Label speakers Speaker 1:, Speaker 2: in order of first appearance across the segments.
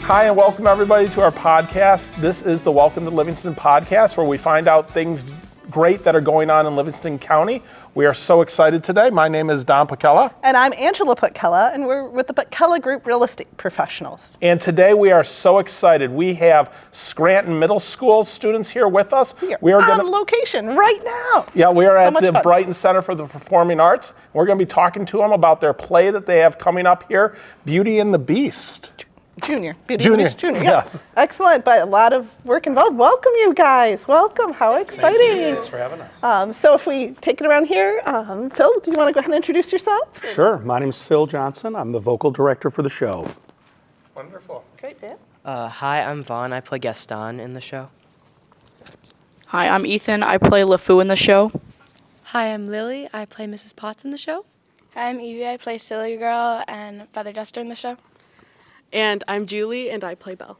Speaker 1: Hi, and welcome everybody to our podcast. This is the Welcome to Livingston podcast, where we find out things great that are going on in Livingston County. We are so excited today. My name is Don Putkela.
Speaker 2: And I'm Angela Putkela, and we're with the Putkela Group Real Estate Professionals.
Speaker 1: And today we are so excited. We have Scranton Middle School students here with us.
Speaker 2: We are on location right now.
Speaker 1: Yeah, we are
Speaker 2: So
Speaker 1: at the
Speaker 2: fun.
Speaker 1: Brighton Center for the Performing Arts. We're going to be talking to them about their play that they have coming up here, Beauty and the Beast.
Speaker 2: Junior.
Speaker 1: Junior,
Speaker 2: Junior.
Speaker 1: yes.
Speaker 2: Excellent, but a lot of work involved. Welcome, you guys. Welcome. How exciting.
Speaker 3: Thanks for having us.
Speaker 2: So if we take it around here, Phil, do you want to go ahead and introduce yourself?
Speaker 3: Sure. My name's Phil Johnson. I'm the vocal director for the show.
Speaker 1: Wonderful.
Speaker 2: Great, Dan.
Speaker 4: Hi, I'm Vaughn. I play Gaston in the show.
Speaker 5: Hi, I'm Ethan. I play LeFou in the show.
Speaker 6: Hi, I'm Lily. I play Mrs. Potts in the show.
Speaker 7: Hi, I'm Evie. I play Silly Girl and Feather Duster in the show.
Speaker 8: And I'm Julie, and I play Belle.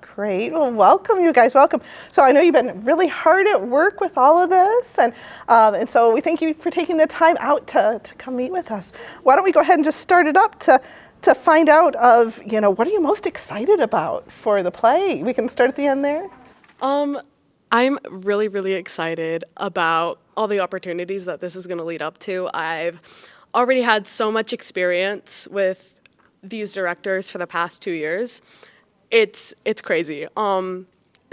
Speaker 2: Great. Well, welcome, you guys. Welcome. So I know you've been really hard at work with all of this, and so we thank you for taking the time out to come meet with us. Why don't we go ahead and just start it up to find out of, what are you most excited about for the play? We can start at the end there.
Speaker 8: I'm really, really excited about all the opportunities that this is going to lead up to. I've already had so much experience with these directors for the past 2 years. It's crazy.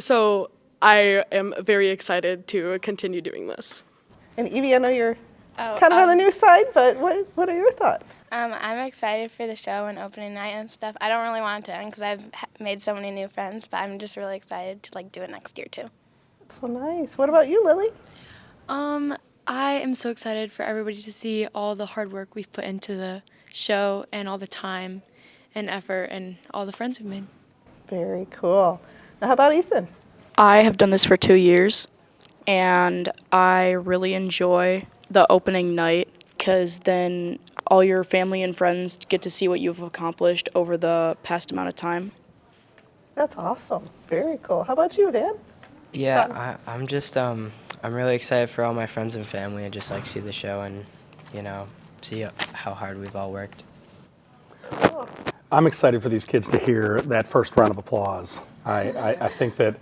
Speaker 8: So I am very excited to continue doing this.
Speaker 2: And Evie, I know you're kind of on the new side, but what are your thoughts?
Speaker 7: I'm excited for the show and opening night and stuff. I don't really want it to end because I've made so many new friends, but I'm just really excited to do it next year too.
Speaker 2: So nice. What about you, Lily?
Speaker 6: I am so excited for everybody to see all the hard work we've put into the show and all the time and effort and all the friends we've made.
Speaker 2: Very cool. Now, how about Ethan?
Speaker 5: I have done this for 2 years, and I really enjoy the opening night because then all your family and friends get to see what you've accomplished over the past amount of time.
Speaker 2: That's awesome. Very cool. How about you, Dan?
Speaker 4: Yeah, I'm just I'm really excited for all my friends and family and just see the show and see how hard we've all worked.
Speaker 2: Cool.
Speaker 3: I'm excited for these kids to hear that first round of applause. I think that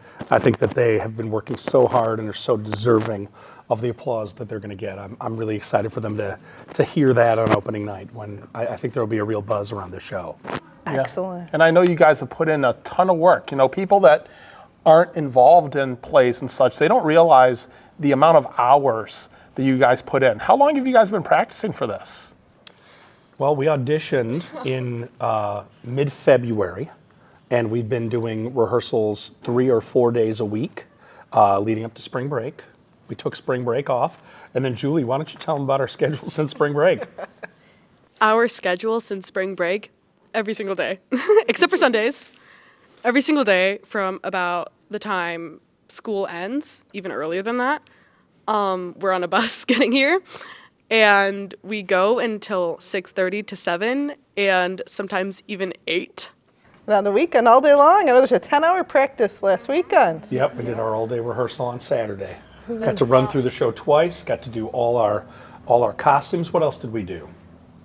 Speaker 3: they have been working so hard and are so deserving of the applause that they're going to get. I'm really excited for them to hear that on opening night when I think there will be a real buzz around this show.
Speaker 2: Excellent.
Speaker 1: Yeah. And I know you guys have put in a ton of work. People that aren't involved in plays and such, they don't realize the amount of hours that you guys put in. How long have you guys been practicing for this?
Speaker 3: Well, we auditioned in mid-February, and we've been doing rehearsals 3 or 4 days a week leading up to spring break. We took spring break off. And then, Julie, why don't you tell them about our schedule since spring break?
Speaker 8: Our schedule since spring break, every single day, except for Sundays, every single day from about the time school ends, even earlier than that. We're on a bus getting here. And we go until 6:30 to 7, and sometimes even 8.
Speaker 2: And on the weekend, all day long. I know there's a 10-hour practice last weekend.
Speaker 3: Yep, we did our all-day rehearsal on Saturday. Got to run through the show twice. Got to do all our costumes. What else did we do?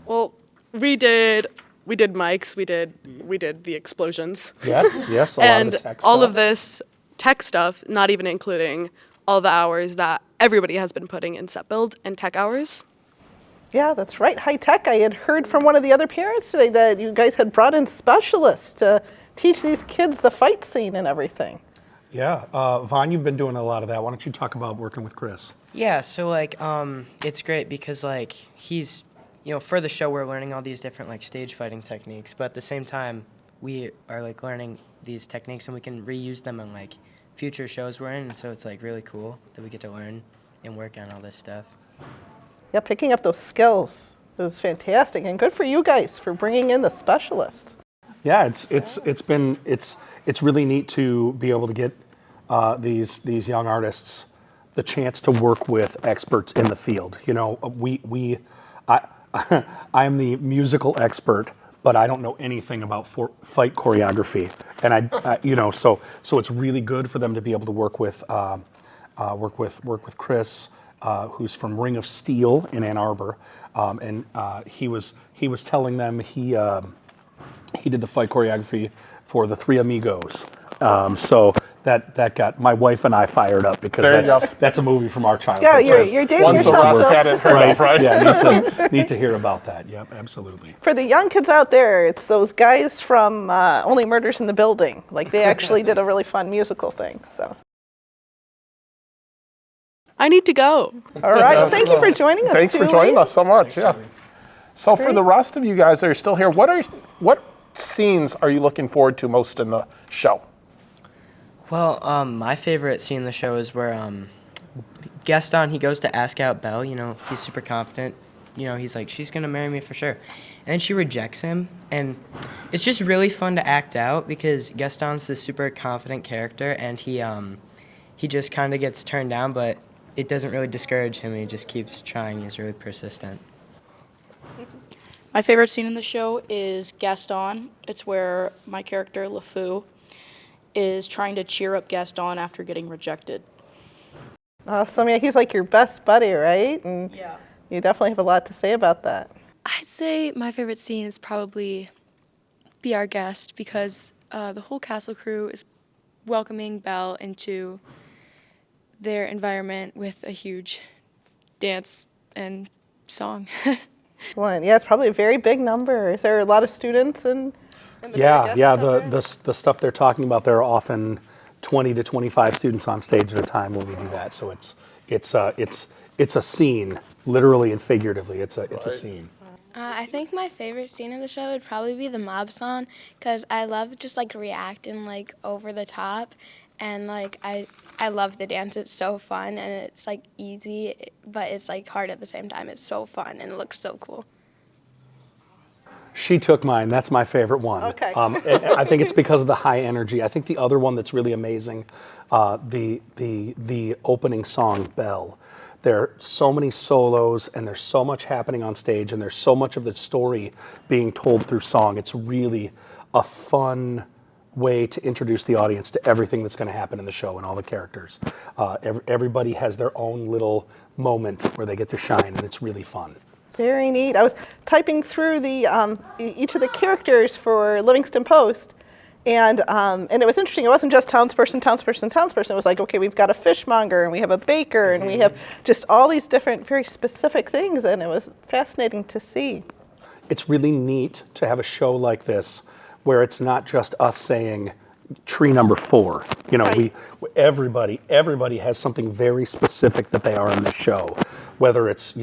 Speaker 8: Well, we did mics. We did the explosions.
Speaker 3: Yes, a lot
Speaker 8: And
Speaker 3: of the tech
Speaker 8: all
Speaker 3: stuff.
Speaker 8: of this tech stuff, not even including all the hours that everybody has been putting in set build and tech hours.
Speaker 2: Yeah, that's right. High tech. I had heard from one of the other parents today that you guys had brought in specialists to teach these kids the fight scene and everything.
Speaker 3: Yeah, Vaughn, you've been doing a lot of that. Why don't you talk about working with Chris?
Speaker 4: Yeah, so it's great because he's for the show we're learning all these different stage fighting techniques, but at the same time we are learning these techniques and we can reuse them in future shows we're in, and so it's really cool that we get to learn and work on all this stuff.
Speaker 2: Yeah, picking up those skills is fantastic, and good for you guys for bringing in the specialists.
Speaker 3: Yeah, it's really neat to be able to get these young artists the chance to work with experts in the field. I'm the musical expert, but I don't know anything about fight choreography, and so it's really good for them to be able to work with Chris, who's from Ring of Steel in Ann Arbor, and he was telling them he did the fight choreography for the Three Amigos. So that got my wife and I fired up because
Speaker 1: There you go.
Speaker 3: that's a movie from our childhood.
Speaker 2: Yeah,
Speaker 3: So
Speaker 2: you're dating
Speaker 1: Once the
Speaker 2: yourself.
Speaker 1: rest
Speaker 2: So
Speaker 1: hadn't heard of, right?
Speaker 3: Yeah, need to hear about that. Yep, absolutely.
Speaker 2: for the young kids out there, it's those guys from Only Murders in the Building. Like they actually did a really fun musical thing. So,
Speaker 8: I need to go.
Speaker 2: all right. Well, thank you for joining us.
Speaker 1: Thanks for
Speaker 2: Julie.
Speaker 1: joining us so much. Yeah. So for the rest of you guys that are still here, what scenes are you looking forward to most in the show?
Speaker 4: Well, my favorite scene in the show is where Gaston, he goes to ask out Belle. You know, he's super confident. You know, he's like, she's going to marry me for sure. And then she rejects him. And it's just really fun to act out because Gaston's this super confident character, and he just kind of gets turned down, but it doesn't really discourage him. He just keeps trying. He's really persistent.
Speaker 5: My favorite scene in the show is Gaston. It's where my character, LeFou, is trying to cheer up Gaston after getting rejected.
Speaker 2: Awesome. Yeah, he's like your best buddy, right? And
Speaker 5: Yeah.
Speaker 2: you definitely have a lot to say about that.
Speaker 6: I'd say my favorite scene is probably Be Our Guest because the whole castle crew is welcoming Belle into their environment with a huge dance and song.
Speaker 2: Excellent. Yeah, it's probably a very big number. Is there a lot of students in the
Speaker 3: Yeah,
Speaker 2: Be Our Guest
Speaker 3: yeah. The stuff they're talking about, there are often 20 to 25 students on stage at a time when we do that. So it's a scene, literally and figuratively. It's a scene.
Speaker 7: I think my favorite scene in the show would probably be the mob song because I love just like reacting like over the top, and like I love the dance. It's so fun and it's like easy, but it's like hard at the same time. It's so fun and it looks so cool.
Speaker 3: She took mine. That's my favorite one.
Speaker 2: Okay.
Speaker 3: I think it's because of the high energy. I think the other one that's really amazing, the opening song, Belle. There are so many solos, and there's so much happening on stage, and there's so much of the story being told through song. It's really a fun way to introduce the audience to everything that's going to happen in the show and all the characters. Everybody has their own little moment where they get to shine, and it's really fun.
Speaker 2: Very neat. I was typing through the each of the characters for Livingston Post, and it was interesting. It wasn't just townsperson. It was like, okay, we've got a fishmonger, and we have a baker, and we have just all these different, very specific things, and it was fascinating to see.
Speaker 3: It's really neat to have a show like this where it's not just us saying tree number 4. You know,
Speaker 2: Right.
Speaker 3: everybody has something very specific that they are in this show. Whether it's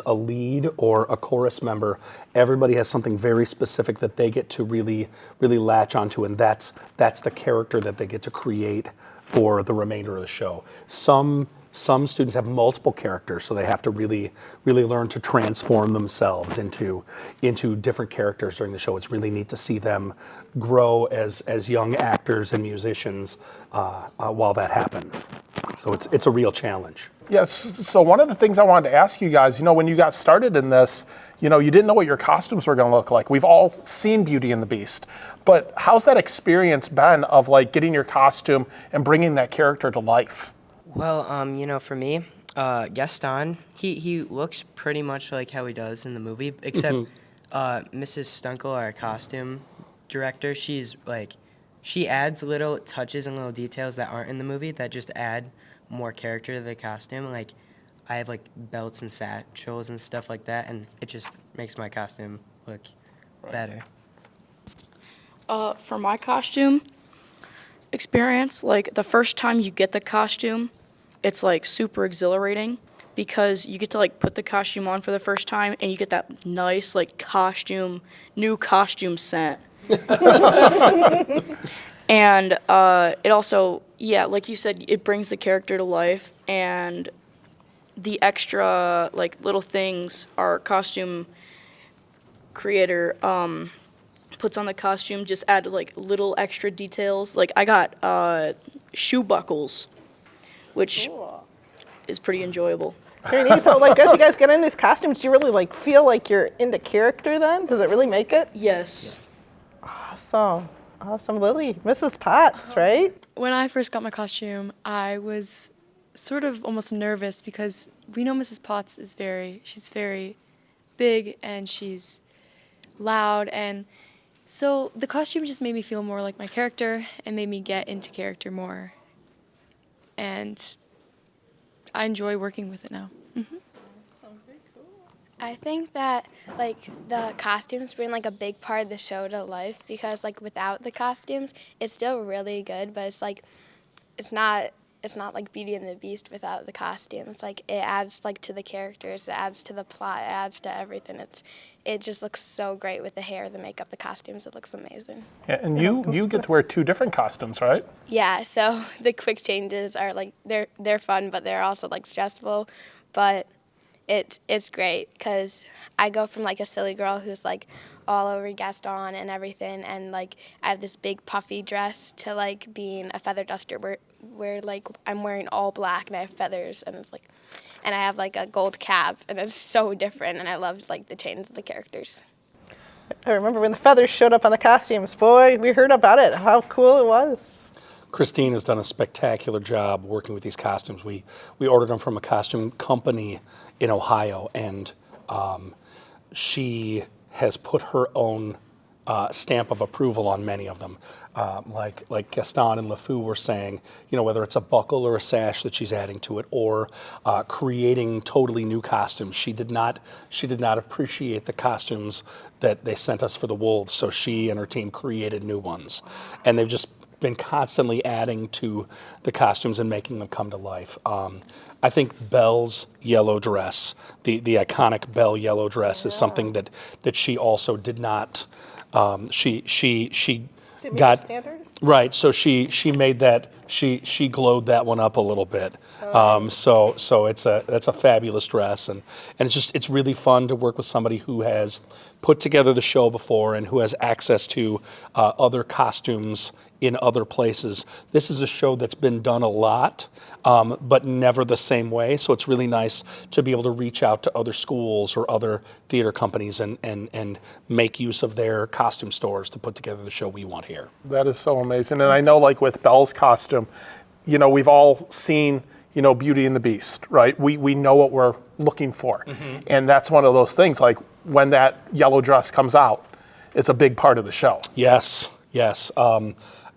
Speaker 3: a lead or a chorus member, everybody has something very specific that they get to really latch onto, and that's the character that they get to create for the remainder of the show. Some students have multiple characters, so they have to really learn to transform themselves into different characters during the show. It's really neat to see them grow as young actors and musicians while that happens. So it's a real challenge.
Speaker 1: Yes. So one of the things I wanted to ask you guys, you know, when you got started in this, you know, you didn't know what your costumes were going to look like. We've all seen Beauty and the Beast, but how's that experience been of like getting your costume and bringing that character to life?
Speaker 4: Well, you know, for me, Gaston, he looks pretty much like how he does in the movie, except Mrs. Stunkel, our costume director, she adds little touches and little details that aren't in the movie that just add more character to the costume. Like, I have like belts and satchels and stuff like that, and it just makes my costume look better.
Speaker 5: For my costume experience, like the first time you get the costume, it's like super exhilarating because you get to like put the costume on for the first time and you get that nice like new costume scent. And it also, yeah, like you said, it brings the character to life, and the extra like little things our costume creator puts on the costume just add like little extra details. Like I got shoe buckles, which is pretty enjoyable.
Speaker 2: Very neat. So, like, as you guys get in these costumes, do you really like feel like you're into character? Then does it really make it?
Speaker 5: Yes.
Speaker 2: Awesome, Lily, Mrs. Potts, right?
Speaker 6: When I first got my costume, I was sort of almost nervous because we know Mrs. Potts she's very big and she's loud, and So the costume just made me feel more like my character and made me get into character more. And I enjoy working with it now.
Speaker 7: I think that like the costumes bring like a big part of the show to life because like without the costumes, it's still really good, but it's not like Beauty and the Beast without the costumes. Like it adds like to the characters, it adds to the plot, it adds to everything. It just looks so great with the hair, the makeup, the costumes. It looks amazing.
Speaker 1: Yeah, and you get to wear 2 different costumes, right?
Speaker 7: Yeah, so the quick changes are like they're fun, but they're also like stressful, but it's great because I go from like a silly girl who's like all over Gaston and everything, and like I have this big puffy dress to like being a feather duster where like I'm wearing all black and I have feathers and it's like, and I have like a gold cap and it's so different, and I love like the change of the characters.
Speaker 2: I remember when the feathers showed up on the costumes. Boy, we heard about it, how cool it was.
Speaker 3: Christine has done a spectacular job working with these costumes. We ordered them from a costume company in Ohio, and she has put her own stamp of approval on many of them. Like Gaston and LeFou were saying, whether it's a buckle or a sash that she's adding to it, or creating totally new costumes. She did not appreciate the costumes that they sent us for the Wolves, so she and her team created new ones, and they've just been constantly adding to the costumes and making them come to life. I think Belle's yellow dress, the iconic Belle yellow dress, is something that she also did not. She
Speaker 2: Didn't
Speaker 3: got
Speaker 2: meet the standard?
Speaker 3: right. So she made that. She glowed that one up a little bit. So that's a fabulous dress, and it's really fun to work with somebody who has put together the show before and who has access to other costumes in other places. This is a show that's been done a lot, but never the same way. So it's really nice to be able to reach out to other schools or other theater companies and make use of their costume stores to put together the show we want here.
Speaker 1: That is so amazing. And I know, like with Belle's costume, we've all seen, Beauty and the Beast, right? We know what we're looking for. And that's one of those things, like when that yellow dress comes out, it's a big part of the show.
Speaker 3: Yes.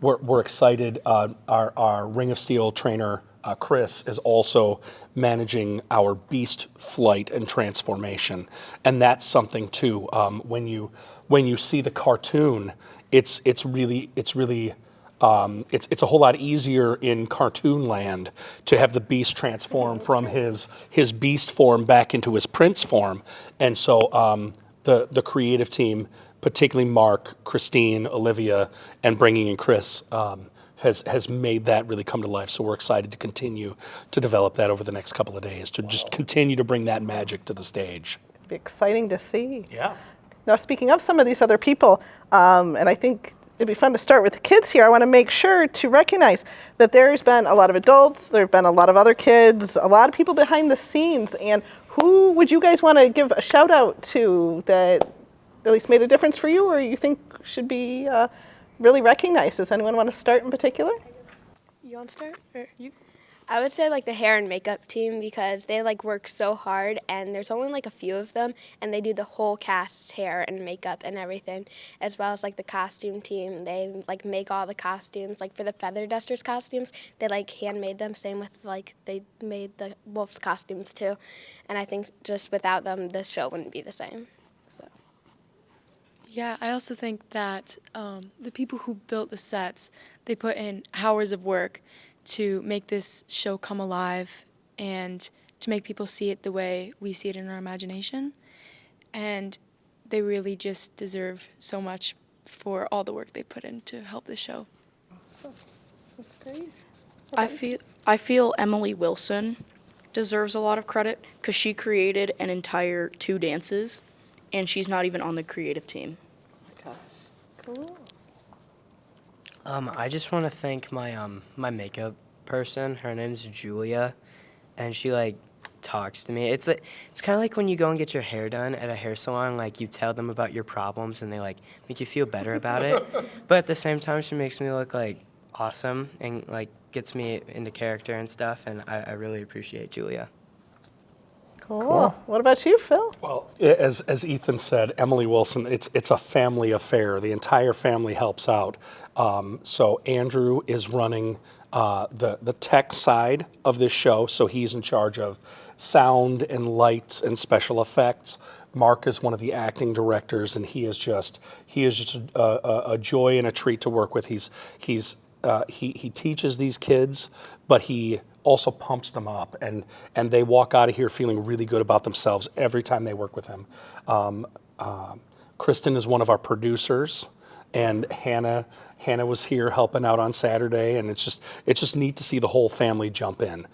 Speaker 3: We're excited. Our Ring of Steel trainer, Chris, is also managing our Beast flight and transformation, and that's something too. When you see the cartoon, it's a whole lot easier in cartoon land to have the Beast transform from his Beast form back into his Prince form, and so the creative team, particularly Mark, Christine, Olivia, and bringing in Chris, has made that really come to life. So we're excited to continue to develop that over the next couple of days, to just continue to bring that magic to the stage.
Speaker 2: It'd be exciting to see.
Speaker 3: Yeah.
Speaker 2: Now, speaking of some of these other people, and I think it'd be fun to start with the kids here, I want to make sure to recognize that there's been a lot of adults, there have been a lot of other kids, a lot of people behind the scenes, and who would you guys want to give a shout out to that at least made a difference for you, or you think should be really recognized? Does anyone want to start in particular?
Speaker 7: You want to start? Or you? I would say like the hair and makeup team because they like work so hard and there's only like a few of them and they do the whole cast's hair and makeup and everything, as well as like the costume team. They like make all the costumes. Like for the Feather Dusters costumes, they like handmade them. Same with like they made the Wolf's costumes too. And I think just without them, the show wouldn't be the same. So.
Speaker 6: Yeah, I also think that the people who built the sets, they put in hours of work to make this show come alive and to make people see it the way we see it in our imagination. And they really just deserve so much for all the work they put in to help the show.
Speaker 2: That's great.
Speaker 5: I feel Emily Wilson deserves a lot of credit because she created an entire 2 dances, and she's not even on the creative team.
Speaker 2: Cool.
Speaker 4: I just want to thank my my makeup person. Her name's Julia, and she like talks to me. It's kind of like when you go and get your hair done at a hair salon. Like you tell them about your problems, and they like make you feel better about it. But at the same time, she makes me look like awesome and like gets me into character and stuff. And I really appreciate Julia.
Speaker 2: Cool. What about you, Phil?
Speaker 3: Well, as Ethan said, Emily Wilson, it's a family affair. The entire family helps out. So Andrew is running the tech side of this show, so he's in charge of sound and lights and special effects. Mark is one of the acting directors, and he is just a joy and a treat to work with. He teaches these kids, but he also pumps them up, and they walk out of here feeling really good about themselves every time they work with him. Kristen is one of our producers, and Hannah was here helping out on Saturday, and it's just neat to see the whole family jump in.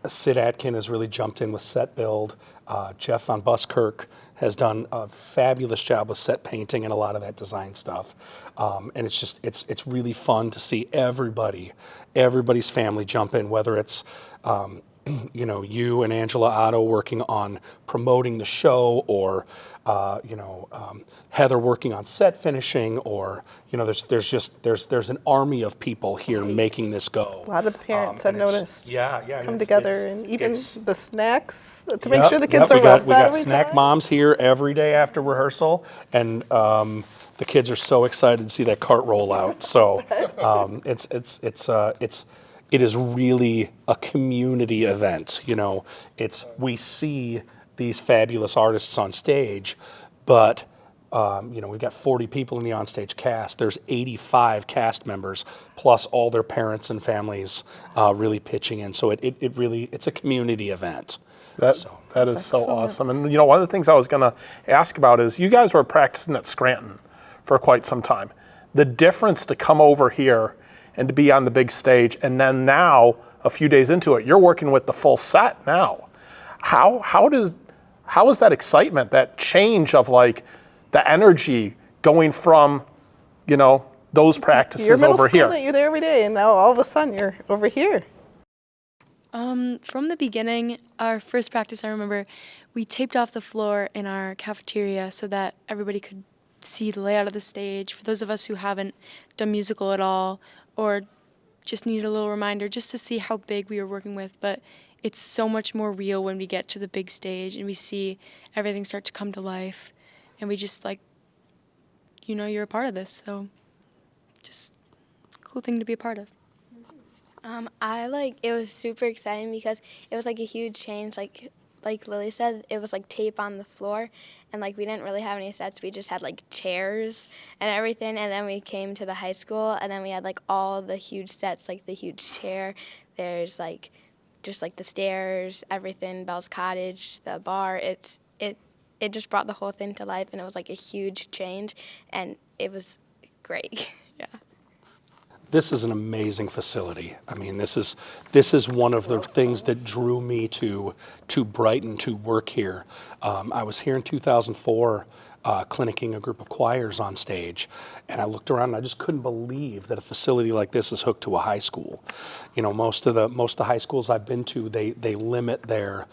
Speaker 3: Sid Atkin has really jumped in with set build. Jeff Von Buskirk has done a fabulous job with set painting and a lot of that design stuff. And it's really fun to see everybody's family jump in, whether it's you and Angela Otto working on promoting the show, or Heather working on set finishing, or there's an army of people here making this go.
Speaker 2: A lot of the parents I've noticed come
Speaker 3: it's-
Speaker 2: together,
Speaker 3: it's-
Speaker 2: and even
Speaker 3: it's-
Speaker 2: the snacks to make sure the kids
Speaker 3: we
Speaker 2: are
Speaker 3: got,
Speaker 2: well fed.
Speaker 3: we got snack moms here every day after rehearsal, and the kids are so excited to see that cart roll out. So it is really a community event. We see these fabulous artists on stage, but we've got 40 people in the onstage cast. There's 85 cast members, plus all their parents and families really pitching in. So it's a community event.
Speaker 1: That is so awesome. And one of the things I was going to ask about is you guys were practicing at Scranton for quite some time. The difference to come over here and to be on the big stage, and then now, a few days into it, you're working with the full set now. How is that excitement, that change of like the energy going from, those practices
Speaker 2: You're middle
Speaker 1: over
Speaker 2: school,
Speaker 1: here?
Speaker 2: that you're there every day, and now all of a sudden you're over here.
Speaker 6: From the beginning, our first practice, I remember, we taped off the floor in our cafeteria so that everybody could see the layout of the stage. For those of us who haven't done musical at all, or just need a little reminder just to see how big we were working with, but it's so much more real when we get to the big stage and we see everything start to come to life, and we just you're a part of this, so just cool thing to be a part of.
Speaker 7: It was super exciting because it was like a huge change. Like Lily said, it was like tape on the floor, and we didn't really have any sets. We just had chairs and everything, and then we came to the high school, and then we had all the huge sets, like the huge chair. There's just the stairs, everything, Bell's Cottage, the bar. It just brought the whole thing to life, and it was a huge change, and it was great. Yeah.
Speaker 3: This is an amazing facility. I mean, this is one of the things that drew me to Brighton to work here. I was here in 2004, clinicking a group of choirs on stage, and I looked around and I just couldn't believe that a facility like this is hooked to a high school. Most of the high schools I've been to, they limit their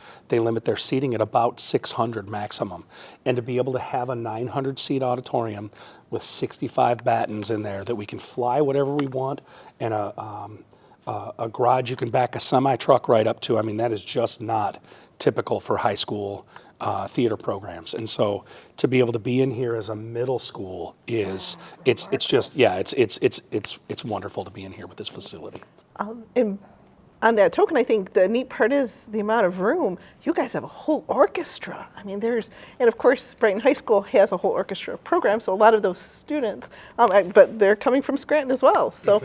Speaker 3: seating at about 600 maximum, and to be able to have a 900 seat auditorium with 65 battens in there that we can fly whatever we want, and a garage you can back a semi-truck right up to. I mean, that is just not typical for high school theater programs. And so to be able to be in here as a middle school it's wonderful to be in here with this facility.
Speaker 2: And on that token, I think the neat part is the amount of room. You guys have a whole orchestra. I mean, and of course, Brighton High School has a whole orchestra program, so a lot of those students, but they're coming from Scranton as well. So,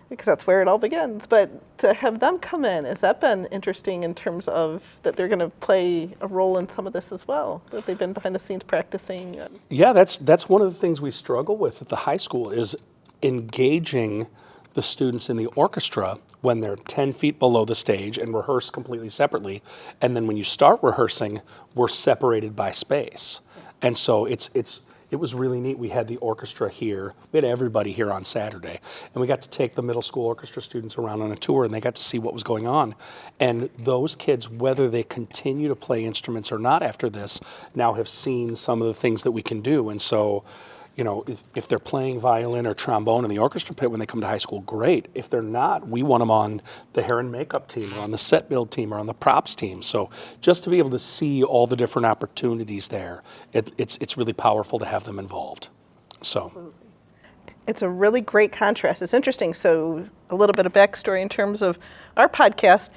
Speaker 2: because that's where it all begins. But to have them come in, has that been interesting in terms of that they're going to play a role in some of this as well? That they've been behind the scenes practicing?
Speaker 3: Yeah, that's one of the things we struggle with at the high school is engaging the students in the orchestra when they're 10 feet below the stage and rehearse completely separately. And then when you start rehearsing, we're separated by space. And so it was really neat. We had the orchestra here. We had everybody here on Saturday. And we got to take the middle school orchestra students around on a tour, and they got to see what was going on. And those kids, whether they continue to play instruments or not after this, now have seen some of the things that we can do. And so, you know, if they're playing violin or trombone in the orchestra pit when they come to high school, great. If they're not, we want them on the hair and makeup team or on the set build team or on the props team. So just to be able to see all the different opportunities there, it's really powerful to have them involved. So.
Speaker 2: It's a really great contrast. It's interesting. So a little bit of backstory in terms of our podcast.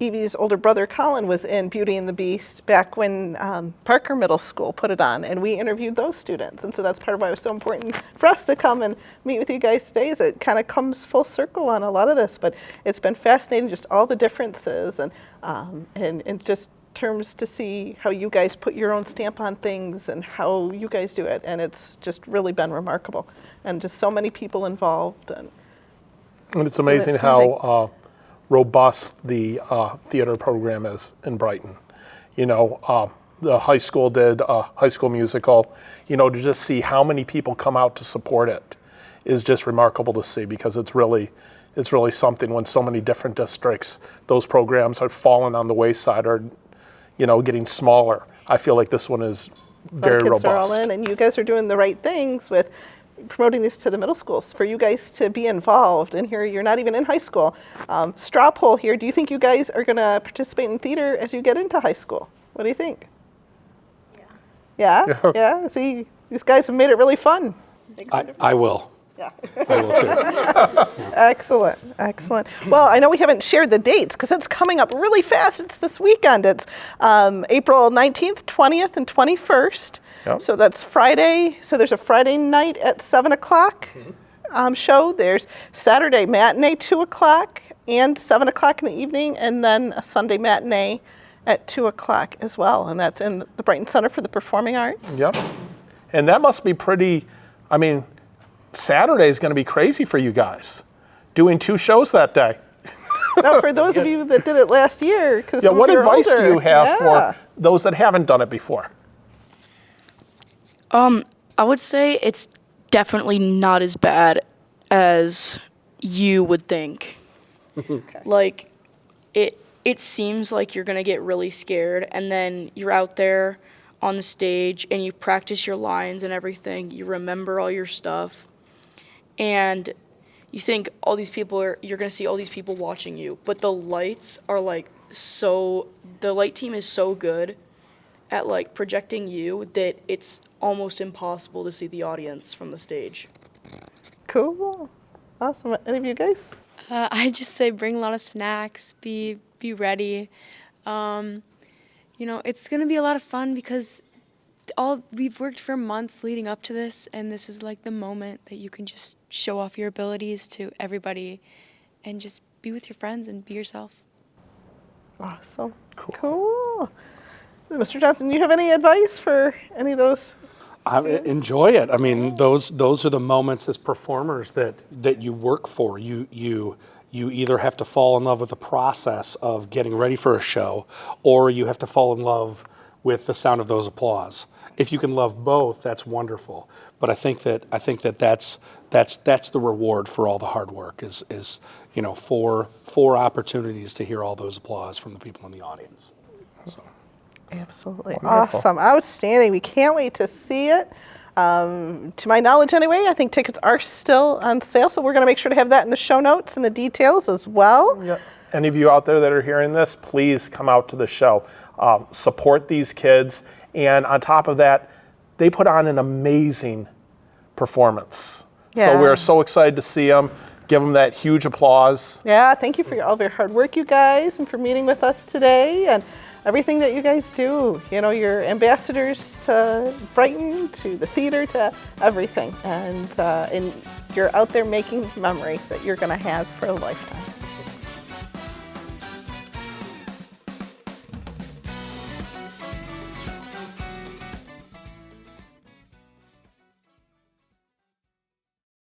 Speaker 2: Evie's older brother, Colin, was in Beauty and the Beast back when Parker Middle School put it on, and we interviewed those students. And so that's part of why it was so important for us to come and meet with you guys today, is it kind of comes full circle on a lot of this. But it's been fascinating, just all the differences, and just terms to see how you guys put your own stamp on things and how you guys do it. And it's just really been remarkable. And just so many people involved. And
Speaker 1: it's amazing how robust the theater program is in Brighton. You know, the high school did a High School Musical. You know, to just see how many people come out to support it is just remarkable to see, because it's really something when so many different districts, those programs are falling on the wayside or, you know, getting smaller. I feel like this one is very robust.
Speaker 2: Are all in, and you guys are doing the right things with promoting this to the middle schools for you guys to be involved. And here you're not even in high school. Straw poll here, do you think you guys are going to participate in theater as you get into high school? What do you think? Yeah? Yeah? See, these guys have made it really fun.
Speaker 3: I will.
Speaker 2: Yeah.
Speaker 3: I will too.
Speaker 2: Excellent, excellent. Well, I know we haven't shared the dates because it's coming up really fast. It's this weekend. It's April 19th, 20th, and 21st. Yep. So that's Friday. So there's a Friday night at 7 o'clock show. There's Saturday matinee, 2 o'clock, and 7 o'clock in the evening, and then a Sunday matinee at 2 o'clock as well. And that's in the Brighton Center for the Performing Arts.
Speaker 1: Yep. And that must be pretty, I mean, Saturday is going to be crazy for you guys, doing 2 shows that day.
Speaker 2: Now, for those of you that did it last year, because
Speaker 1: what advice do you have for those that haven't done it before?
Speaker 5: I would say it's definitely not as bad as you would think.
Speaker 2: Okay.
Speaker 5: Like, it seems like you're gonna get really scared, and then you're out there on the stage and you practice your lines and everything. You remember all your stuff, and you think all these people you're gonna see all these people watching you, but the lights are like the light team is so good at like projecting you that it's almost impossible to see the audience from the stage.
Speaker 2: Cool. Awesome. Any of you guys?
Speaker 6: I just say bring a lot of snacks, be ready. You know, it's going to be a lot of fun because we've worked for months leading up to this, and this is like the moment that you can just show off your abilities to everybody and just be with your friends and be yourself.
Speaker 2: Awesome. Cool. Mr. Johnson, do you have any advice for any of those?
Speaker 3: Enjoy it. I mean, those are the moments as performers that you work for. You either have to fall in love with the process of getting ready for a show, or you have to fall in love with the sound of those applause. If you can love both, that's wonderful. But I think that's the reward for all the hard work is you know, four opportunities to hear all those applause from the people in the audience. So.
Speaker 2: Absolutely.
Speaker 1: Wonderful.
Speaker 2: Awesome. Outstanding. We can't wait to see it. To my knowledge anyway, I think tickets are still on sale, so we're going to make sure to have that in the show notes and the details as well.
Speaker 1: Yeah. Any of you out there that are hearing this, please come out to the show. Support these kids. And on top of that, they put on an amazing performance.
Speaker 2: Yeah.
Speaker 1: So we're so excited to see them. Give them that huge applause.
Speaker 2: Yeah, thank you for all of your hard work, you guys, and for meeting with us today and everything that you guys do. You know, you're ambassadors to Brighton, to the theater, to everything. And you're out there making memories that you're going to have for a lifetime.